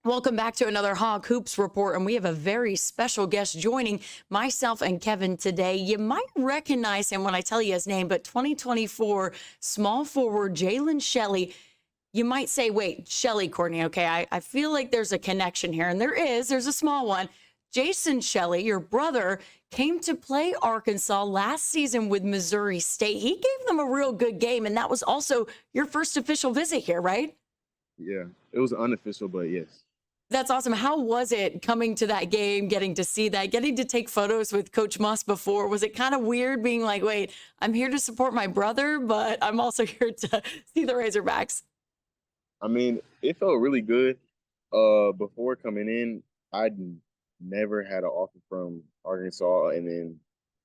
Welcome back to another Hog Hoops report, and we have a very special guest joining myself and Kevin today. You might recognize him when I tell you his name, but 2024 small forward Jalen Shelley. You might say, wait, Shelley, Courtney, okay, I feel like there's a connection here, and there's a small one. Jason Shelley, your brother, came to play Arkansas last season with Missouri State. He gave them a real good game, and that was also your first official visit here, right? Yeah, it was unofficial, but yes. That's awesome. How was it coming to that game, getting to see that, getting to take photos with Coach Muss before? Was it kind of weird being like, wait, I'm here to support my brother, but I'm also here to see the Razorbacks? I mean, it felt really good. Before coming in, I'd never had an offer from Arkansas, and then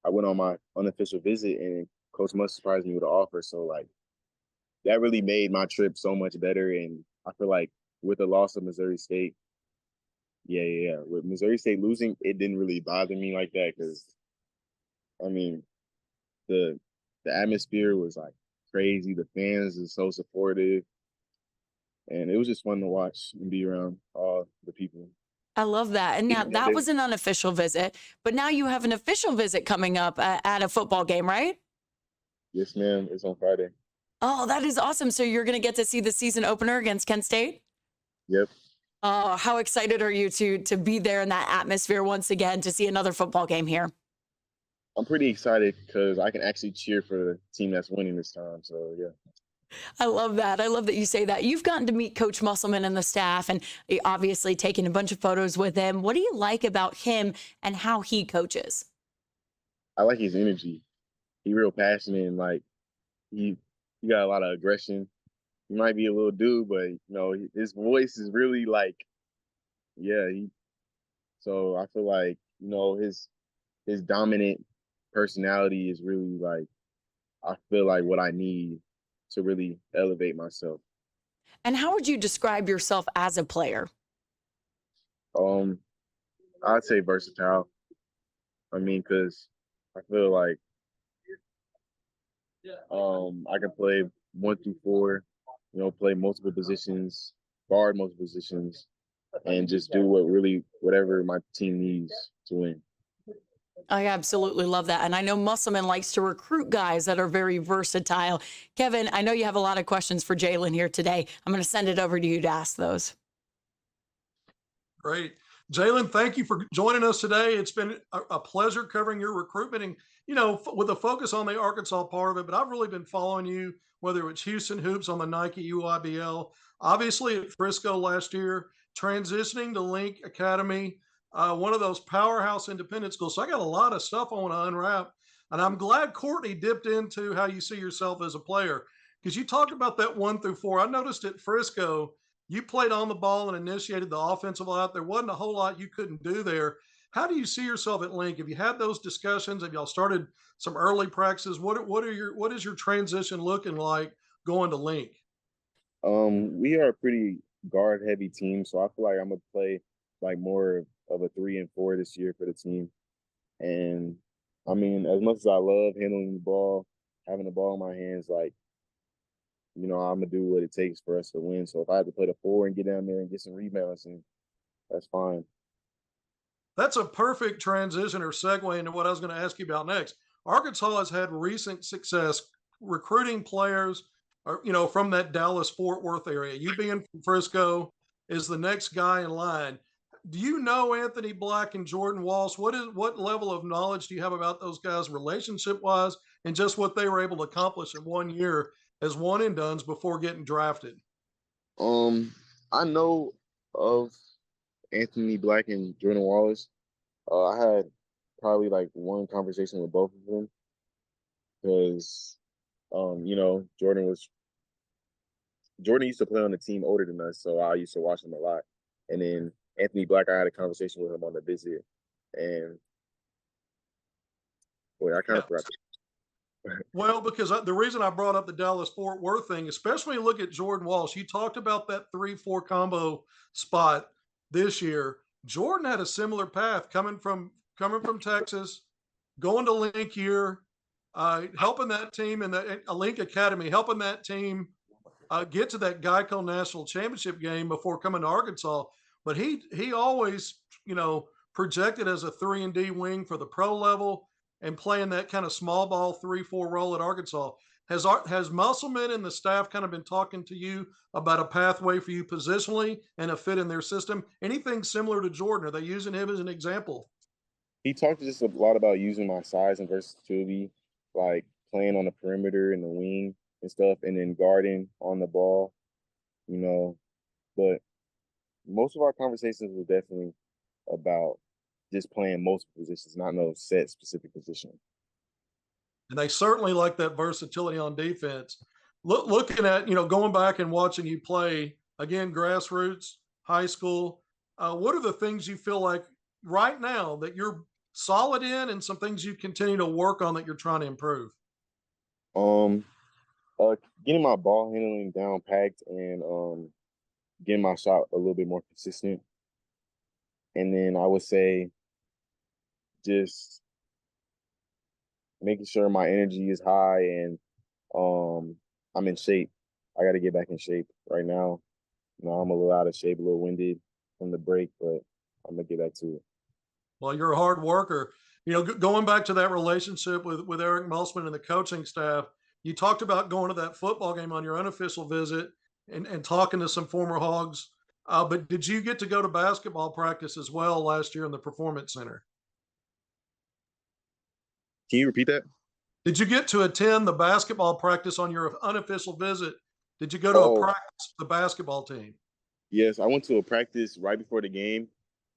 I went on my unofficial visit, and Coach Must surprised me with an offer. So like that really made my trip so much better. And I feel like with the loss of Missouri State, yeah. With Missouri State losing, it didn't really bother me like that because I mean the the atmosphere was like crazy. The fans are so supportive. And it was just fun to watch and be around all the people. I love that. And now Even if that they, was an unofficial visit, but now you have an official visit coming up at a football game, right? yes, ma'am, it's on Friday. Oh, that is awesome. So you're going to get to see the season opener against Kent State? Yep, Oh, how excited are you to be there in that atmosphere once again to see another football game here? I'm pretty excited because I can actually cheer for the team that's winning this time. So yeah, I love that. I love that you say that. You've gotten to meet Coach Musselman and the staff, and obviously taking a bunch of photos with him. What do you like about him and how he coaches? I like his energy. He real passionate and like he he got a lot of aggression. He might be a little dude, but his voice is really like yeah. So I feel like his dominant personality is really like I feel like what I need to really elevate myself. And how would you describe yourself as a player? Um, I'd say versatile. I mean, because I feel like I can play 1 through 4. Play multiple positions, guard multiple positions, and just do whatever my team needs to win. I absolutely love that. And I know Musselman likes to recruit guys that are very versatile. Kevin, I know you have a lot of questions for Jalen here today. I'm going to send it over to you to ask those. Great. Jalen, thank you for joining us today. It's been a pleasure covering your recruitment and, with a focus on the Arkansas part of it, but I've really been following you, whether it's Houston Hoops on the Nike UIBL, obviously at Frisco last year, transitioning to Link Academy, one of those powerhouse independent schools. So I got a lot of stuff I want to unwrap. And I'm glad Courtney dipped into how you see yourself as a player because you talked about that 1 through 4. I noticed at Frisco, you played on the ball and initiated the offensive lot. There wasn't a whole lot you couldn't do there. How do you see yourself at Link? Have you had those discussions? Have y'all started some early practices? What is your transition looking like going to Link? We are a pretty guard heavy team, so I feel like I'm gonna play like more of a 3 and 4 this year for the team. And I mean, as much as I love handling the ball, having the ball in my hands, like I'm gonna do what it takes for us to win. So if I have to play the 4 and get down there and get some rebounds, and that's fine. That's a perfect transition or segue into what I was going to ask you about next. Arkansas has had recent success recruiting players, from that Dallas Fort Worth area. You being from Frisco is the next guy in line. Do you know Anthony Black and Jordan Walsh? What level of knowledge do you have about those guys relationship wise and just what they were able to accomplish in 1 year as one and dones before getting drafted? I know of Anthony Black and Jordan Wallace. I had probably like one conversation with both of them because, Jordan used to play on the team older than us, so I used to watch him a lot. And then Anthony Black, I had a conversation with him on the visit, and boy, I kind Yeah. of forgot. Well, because the reason I brought up the Dallas Fort Worth thing, especially when you look at Jordan Walsh, you talked about that 3-4 combo spot this year. Jordan had a similar path coming from Texas, going to Link here, helping that team in the Link Academy, helping that team get to that Geico National Championship game before coming to Arkansas. but he always, projected as a 3-and-D wing for the pro level and playing that kind of small ball 3-4 role at Arkansas. Has Musselman and the staff kind of been talking to you about a pathway for you positionally and a fit in their system? Anything similar to Jordan? Are they using him as an example? He talked just a lot about using my size and versatility, like playing on the perimeter and the wing and stuff, and then guarding on the ball, you know. But most of our conversations were definitely about just playing multiple positions, not no set specific position. And they certainly like that versatility on defense. Looking at, going back and watching you play again, grassroots, high school, what are the things you feel like right now that you're solid in and some things you continue to work on that you're trying to improve? Um, Getting my ball handling down packed and getting my shot a little bit more consistent. And then I would say just making sure my energy is high and I'm in shape. I got to get back in shape right now. I'm a little out of shape, a little winded from the break, but I'm gonna get back to it. Well, you're a hard worker. Going back to that relationship with Eric Musselman and the coaching staff, you talked about going to that football game on your unofficial visit and talking to some former Hogs. But did you get to go to basketball practice as well last year in the Performance Center? Can you repeat that? Did you get to attend the basketball practice on your unofficial visit? Did you go to a Oh, practice with the basketball team? yes. I went to a practice right before the game.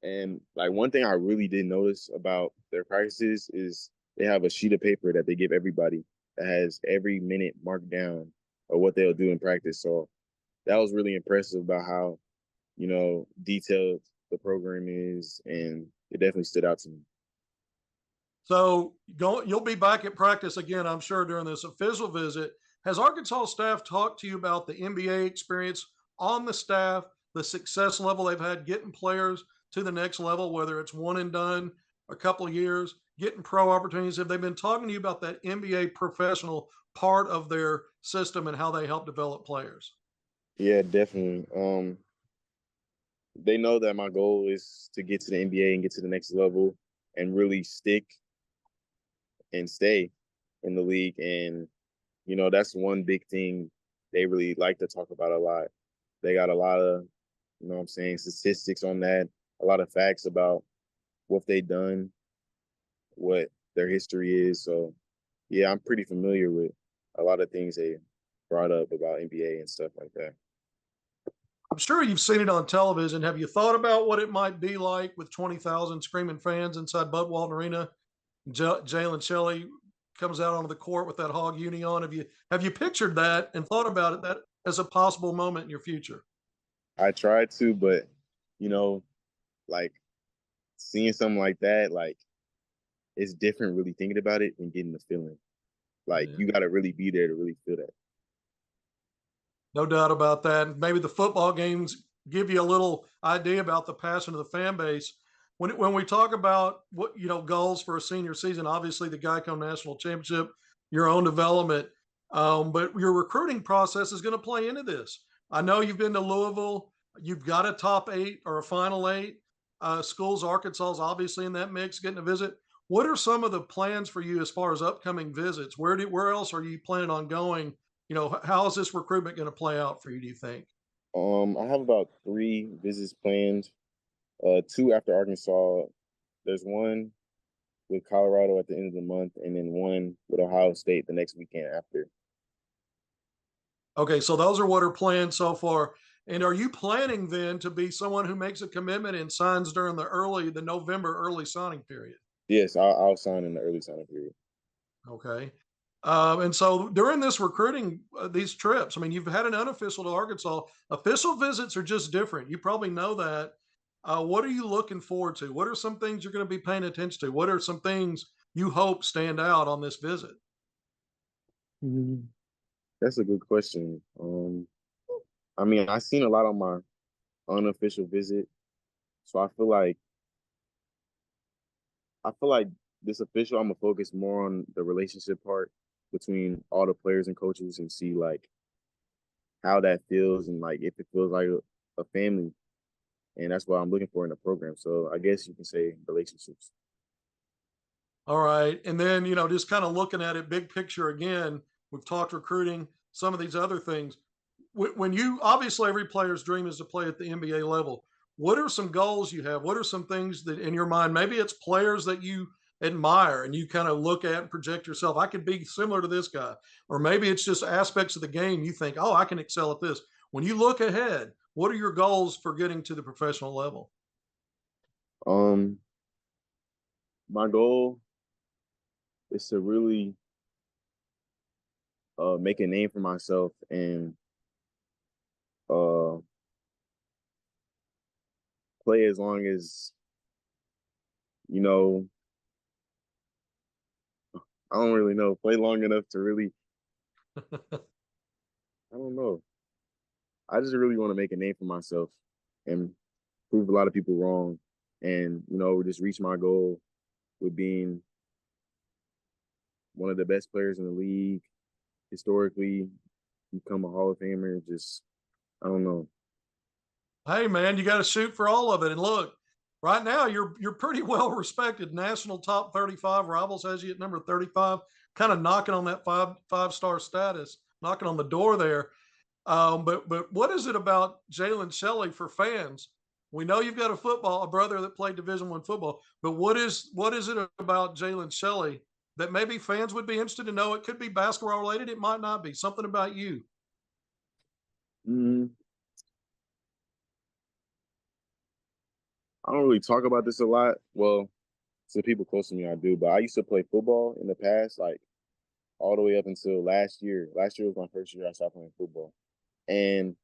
And like one thing I really did notice about their practices is they have a sheet of paper that they give everybody that has every minute marked down of what they'll do in practice. So that was really impressive about how, detailed the program is. And it definitely stood out to me. So you'll be back at practice again, I'm sure, during this official visit. Has Arkansas staff talked to you about the NBA experience on the staff, the success level they've had getting players to the next level, whether it's one and done, a couple of years, getting pro opportunities? Have they been talking to you about that NBA professional part of their system and how they help develop players? Yeah, definitely. They know that my goal is to get to the NBA and get to the next level and really stick and stay in the league. And, that's one big thing they really like to talk about a lot. They got a lot of, what I'm saying, statistics on that, a lot of facts about what they've done, what their history is. So, yeah, I'm pretty familiar with a lot of things they brought up about NBA and stuff like that. I'm sure you've seen it on television. Have you thought about what it might be like with 20,000 screaming fans inside Bud Walton Arena? Jalen Shelley comes out onto the court with that hog uni on. Have you pictured that and thought about it that as a possible moment in your future? I tried to, but, you know, like seeing something like that, like it's different really thinking about it and getting the feeling. Like Yeah, you got to really be there to really feel that. no doubt about that. Maybe the football games give you a little idea about the passion of the fan base. When we talk about what goals for a senior season, obviously the Geico National Championship, your own development, but your recruiting process is going to play into this. I know you've been to Louisville. You've got a top 8 or a final 8. Schools, Arkansas is obviously in that mix, getting a visit. What are some of the plans for you as far as upcoming visits? Where else are you planning on going? How is this recruitment going to play out for you, do you think? I have about 3 visits planned. 2 after Arkansas. There's one with Colorado at the end of the month, and then one with Ohio State the next weekend after. Okay, so those are what are planned so far. And are you planning then to be someone who makes a commitment and signs during the November early signing period? Yes, I'll sign in the early signing period. Okay. And so during this recruiting, these trips, I mean, you've had an unofficial to Arkansas. Official visits are just different. You probably know that. What are you looking forward to? What are some things you're going to be paying attention to? What are some things you hope stand out on this visit? Mhm. That's a good question. I mean, I've seen a lot on my unofficial visit, so I feel like this official, I'm gonna focus more on the relationship part between all the players and coaches and see like how that feels and like if it feels like a family and that's what I'm looking for in a program. So I guess you can say relationships. All right. And then, just kind of looking at it big picture again, we've talked recruiting, some of these other things. When you obviously every player's dream is to play at the NBA level. What are some goals you have? What are some things that in your mind, maybe it's players that you admire and you kind of look at and project yourself, I could be similar to this guy. Or maybe it's just aspects of the game you think, oh, I can excel at this. When you look ahead, what are your goals for getting to the professional level? Um, my goal is to really make a name for myself and uh, play as long as, you know, I don't really know, play long enough to really, I don't know. I just really want to make a name for myself and prove a lot of people wrong and, just reach my goal with being one of the best players in the league historically, become a Hall of Famer. Just, I don't know. Hey man, you got to shoot for all of it. And look, right now you're pretty well respected. National top 35 Rivals has you at number 35, kind of knocking on that five-star status, knocking on the door there. But what is it about Jalen Shelley for fans? We know you've got a brother that played Division I football, but what is it about Jalen Shelley that maybe fans would be interested to know? It could be basketball related, it might not be. Something about you. Mm, I don't really talk about this a lot. Well, to people close to me, I do. But I used to play football in the past, like all the way up until last year. Last year was my first year I started playing football. And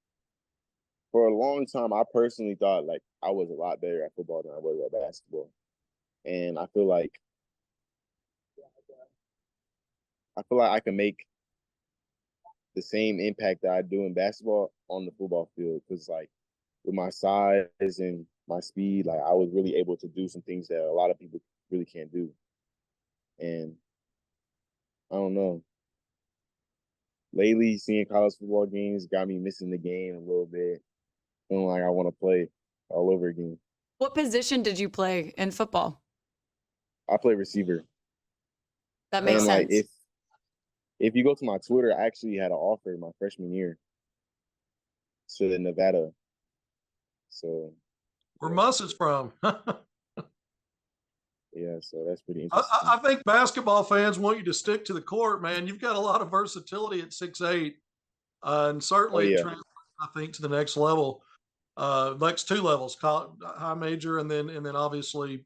for a long time, I personally thought like I was a lot better at football than I was at basketball. And I feel like I can make the same impact that I do in basketball on the football field. Because like with my size and my speed, like I was really able to do some things that a lot of people really can't do. And I don't know. Lately, seeing college football games got me missing the game a little bit. Feeling like I want to play all over again. What position did you play in football? I play receiver. That makes And like sense. if you go to my Twitter, I actually had an offer my freshman year to Nevada. So Where yeah, Muss is from. yeah, so that's pretty I, interesting. I think basketball fans want you to stick to the court, man. You've got a lot of versatility at 6'8", and Oh certainly it yeah. translates, I think, to the next level. Next two levels, high major, and then obviously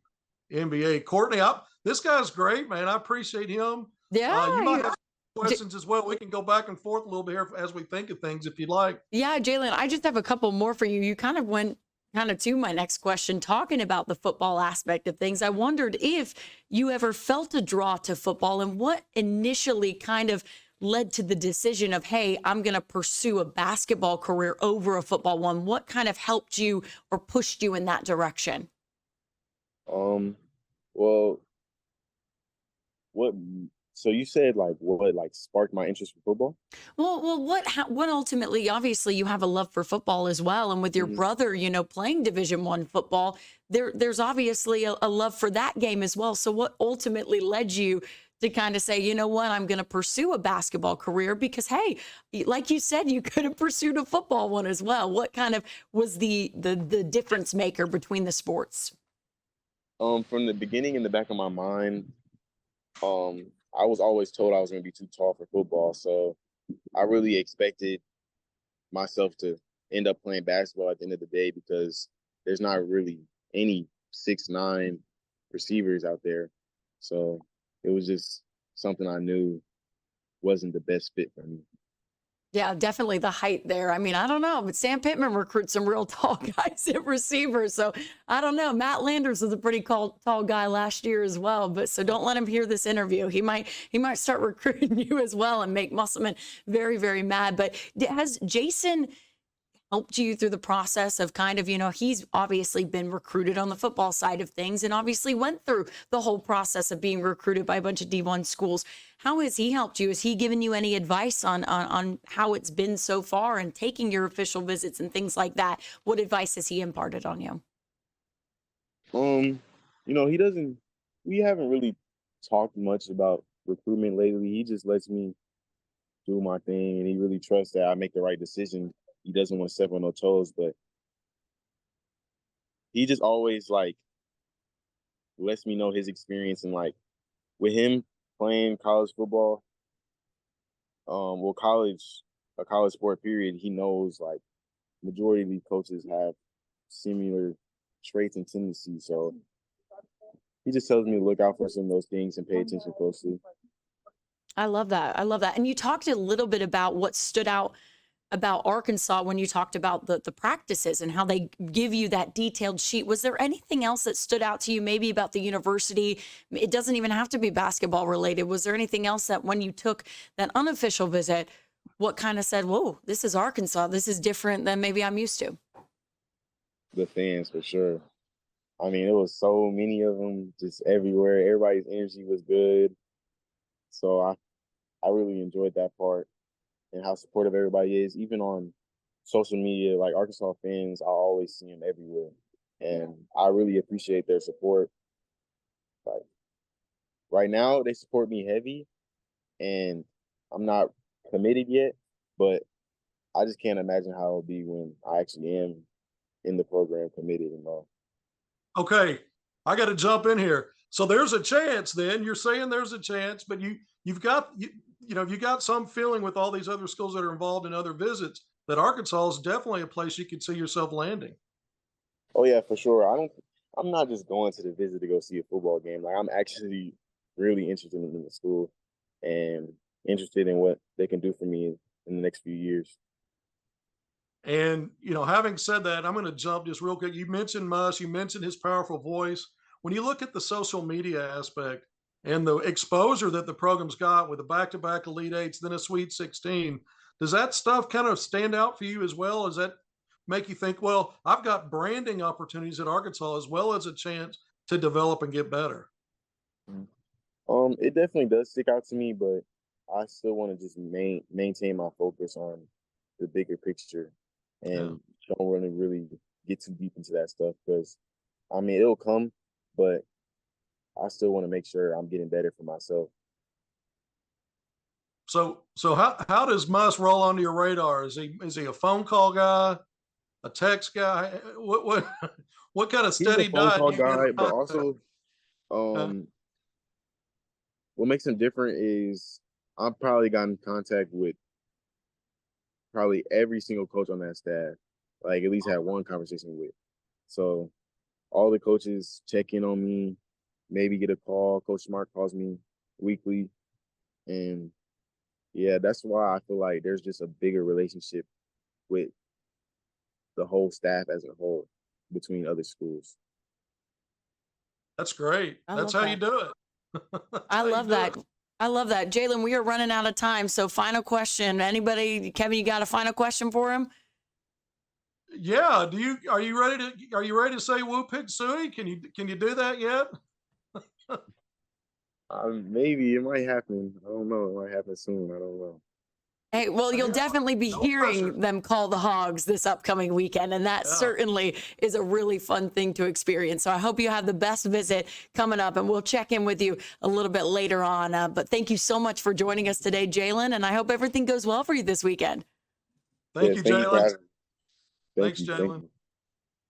NBA. Courtney, this guy's great, man. I appreciate him. Yeah. You might have questions as well. We can go back and forth a little bit here as we think of things, if you'd like. Yeah, Jalen, I just have a couple more for you. You kind of went kind of to my next question, talking about the football aspect of things. I wondered if you ever felt a draw to football and what initially kind of led to the decision of, hey, I'm going to pursue a basketball career over a football one. What kind of helped you or pushed you in that direction? Well, what? So you said like what like sparked my interest for football? Well, what ultimately, obviously, you have a love for football as well, and with your Mhm. brother, playing Division I football, there's obviously a love for that game as well. So, what ultimately led you to kind of say, you know what, I'm going to pursue a basketball career? Because, hey, like you said, you could have pursued a football one as well. What kind of was the difference maker between the sports? From the beginning, in the back of my mind, I was always told I was going to be too tall for football, so I really expected myself to end up playing basketball at the end of the day because there's not really any 6'9" receivers out there. So it was just something I knew wasn't the best fit for me. Yeah, definitely the height there. I mean, I don't know, but Sam Pittman recruits some real tall guys at receiver. So I don't know. Matt Landers was a pretty tall guy last year as well. But so don't let him hear this interview. He might start recruiting you as well and make Musselman very, very mad. But helped you through the process of kind of, he's obviously been recruited on the football side of things and obviously went through the whole process of being recruited by a bunch of D1 schools. How has he helped you? Has he given you any advice on how it's been so far and taking your official visits and things like that? What advice has he imparted on you? He doesn't. We haven't really talked much about recruitment lately. He just lets me do my thing, and he really trusts that I make the right decision. He doesn't want to step on no toes, but he just always lets me know his experience, and with him playing college football, a college sport period, he knows majority of these coaches have similar traits and tendencies. So he just tells me to look out for some of those things and pay attention closely. I love that. I love that. And you talked a little bit about what stood out about Arkansas when you talked about the practices and how they give you that detailed sheet. Was there anything else that stood out to you, maybe about the university? It doesn't even have to be basketball related. Was there anything else that when you took that unofficial visit, what kind of said, whoa, this is Arkansas. This is different than maybe I'm used to? The fans, for sure. I mean, it was so many of them just everywhere. Everybody's energy was good. So I really enjoyed that part and how supportive everybody is. Even on social media, Arkansas fans, I always see them everywhere. And I really appreciate their support. Right now, they support me heavy, and I'm not committed yet, but I just can't imagine how it'll be when I actually am in the program, committed and all. Okay, I got to jump in here. So there's a chance. Then you're saying there's a chance, but you've got some feeling with all these other schools that are involved in other visits that Arkansas is definitely a place you could see yourself landing. Oh yeah, for sure. I'm not just going to the visit to go see a football game. I'm actually really interested in the school and interested in what they can do for me in the next few years. And, having said that, I'm going to jump just real quick. You mentioned Muss, you mentioned his powerful voice. When you look at the social media aspect and the exposure that the program's got with the back-to-back Elite Eights, then a Sweet 16, does that stuff kind of stand out for you as well? Does that make you think, well, I've got branding opportunities at Arkansas as well as a chance to develop and get better? It definitely does stick out to me, but I still want to just maintain my focus on the bigger picture and don't really get too deep into that stuff because, it'll come, but I still want to make sure I'm getting better for myself. So how does Muss roll onto your radar? Is he a phone call guy, a text guy? What kind of He's a steady phone diet call do you get guy, in but contact? also, what makes him different is I've probably gotten in contact with probably every single coach on that staff, at least had one conversation with. So all the coaches check in on me, maybe get a call. Coach Smart calls me weekly. And yeah, that's why I feel like there's just a bigger relationship with the whole staff as a whole between other schools. That's great. I That's love how you that. do it. That's I how you love do that. it. I love that. Jalen, we are running out of time. So final question. Anybody, Kevin, you got a final question for him? Yeah. Are you ready to say woo pig sooie? Can you do that yet? Maybe it might happen. I don't know. It might happen soon. I don't know. Hey, well, you'll definitely be No pressure. hearing them call the Hogs this upcoming weekend, and that Yeah. certainly is a really fun thing to experience. So I hope you have the best visit coming up, and we'll check in with you a little bit later on. But thank you so much for joining us today, Jalen, and I hope everything goes well for you this weekend. Thank Yes, you, thank you for Jalen. having me. Thanks, Thank Jalen. you.